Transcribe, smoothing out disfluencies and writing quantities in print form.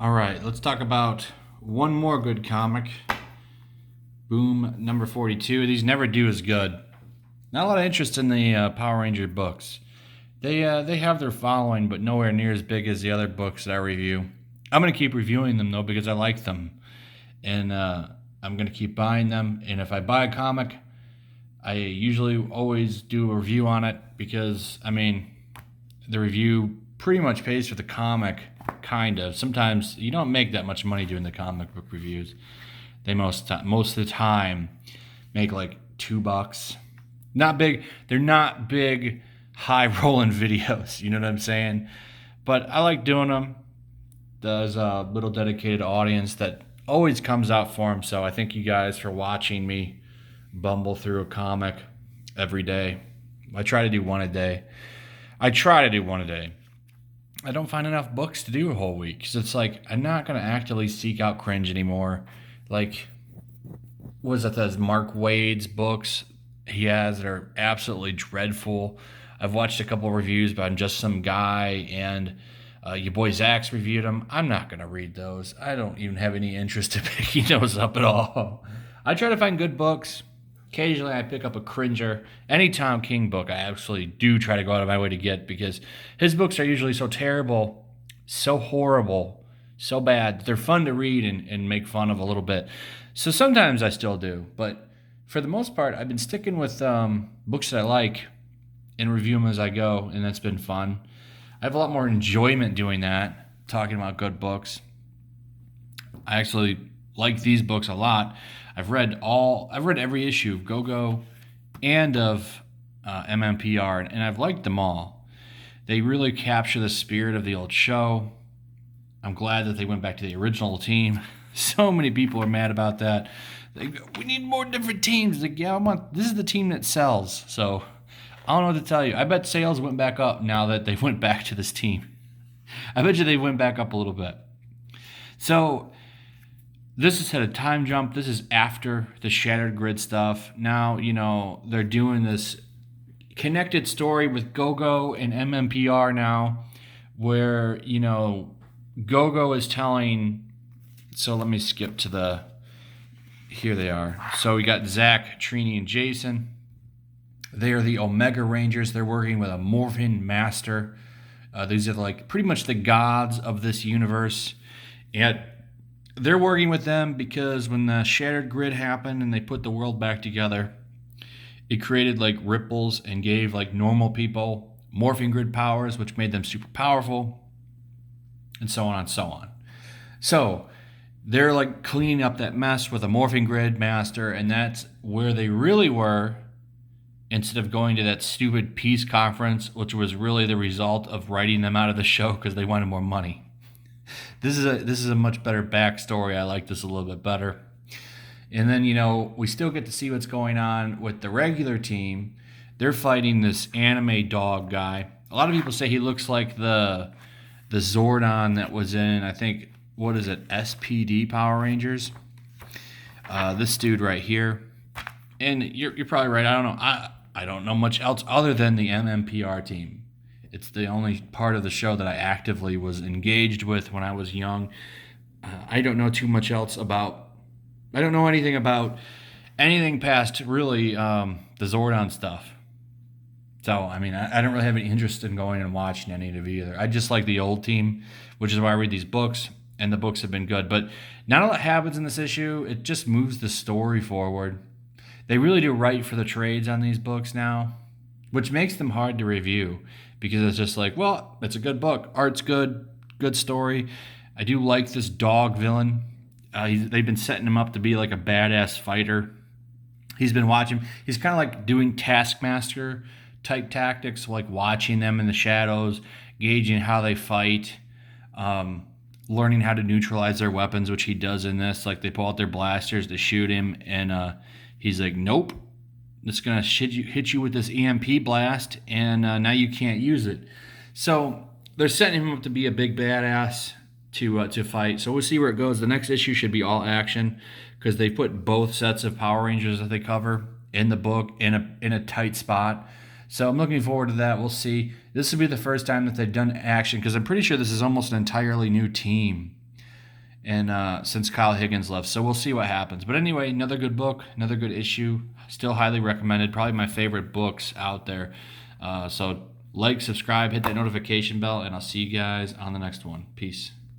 All right, let's talk about one more good comic. Boom, number 42. These never do as good. Not a lot of interest in the Power Ranger books. They have their following, but nowhere near as big as the other books that I review. I'm gonna keep reviewing them though because I like them, and I'm gonna keep buying them. And if I buy a comic, I usually always do a review on it because the review pretty much pays for the comic, kind of. Sometimes you don't make that much money doing the comic book reviews. They most of the time make like $2. Not big. They're not big, high rolling videos. You know what I'm saying? But I like doing them. There's a little dedicated audience that always comes out for them. So I thank you guys for watching me bumble through a comic every day. I try to do one a day. I don't find enough books to do a whole week because it's like I'm not going to actively seek out cringe anymore. Like, was it those Mark Wade's books he has that are absolutely dreadful? I've watched a couple reviews about just some guy, and your boy Zach's reviewed them. I'm not going to read those. I don't even have any interest in picking those up at all. I try to find good books. Occasionally, I pick up a cringer. Any Tom King book, I absolutely do try to go out of my way to get because his books are usually so terrible, so horrible, so bad. They're fun to read and make fun of a little bit. So sometimes I still do. But for the most part, I've been sticking with books that I like and review them as I go, and that's been fun. I have a lot more enjoyment doing that, talking about good books. I actually like these books a lot. I've read every issue of Go-Go and of MMPR, and I've liked them all. They really capture the spirit of the old show. I'm glad that they went back to the original team. So many people are mad about that. We need more different teams. Like, yeah, this is the team that sells. So I don't know what to tell you. I bet sales went back up now that they went back to this team. I bet you they went back up a little bit. So this is at a time jump. This is after the Shattered Grid stuff. Now, they're doing this connected story with Go-Go and MMPR now, where, Go-Go is telling. So let me skip to here they are. So we got Zach, Trini, and Jason. They are the Omega Rangers. They're working with a Morphin master. These are like pretty much the gods of this universe. And they're working with them because when the Shattered Grid happened and they put the world back together, it created like ripples and gave like normal people morphing grid powers, which made them super powerful, and so on and so on. So they're like cleaning up that mess with a morphing grid master, and that's where they really were instead of going to that stupid peace conference, which was really the result of writing them out of the show because they wanted more money. This is a much better backstory. I like this a little bit better. And then, we still get to see what's going on with the regular team. They're fighting this anime dog guy. A lot of people say he looks like the Zordon that was in, I think, what is it, SPD Power Rangers? This dude right here. And you're probably right. I don't know. I don't know much else other than the MMPR team. It's the only part of the show that I actively was engaged with when I was young. I don't know too much else about. I don't know anything about anything past really the Zordon stuff. So I don't really have any interest in going and watching any of it either. I just like the old team, which is why I read these books, and the books have been good. But not a lot happens in this issue. It just moves the story forward. They really do write for the trades on these books now, which makes them hard to review because it's just like, well, it's a good book. Art's good, good story. I do like this dog villain. They've been setting him up to be like a badass fighter. He's been watching. He's kind of like doing Taskmaster type tactics, like watching them in the shadows, gauging how they fight, learning how to neutralize their weapons, which he does in this. Like they pull out their blasters to shoot him, and he's like, nope, it's going to hit you with this EMP blast, and now you can't use it. So they're setting him up to be a big badass to fight. So we'll see where it goes. The next issue should be all action because they put both sets of Power Rangers that they cover in the book in a tight spot. So I'm looking forward to that. We'll see. This will be the first time that they've done action because I'm pretty sure this is almost an entirely new team. and since Kyle Higgins left. So we'll see what happens. But anyway, another good book, another good issue. Still highly recommended. Probably my favorite books out there. So like, subscribe, hit that notification bell, and I'll see you guys on the next one. Peace.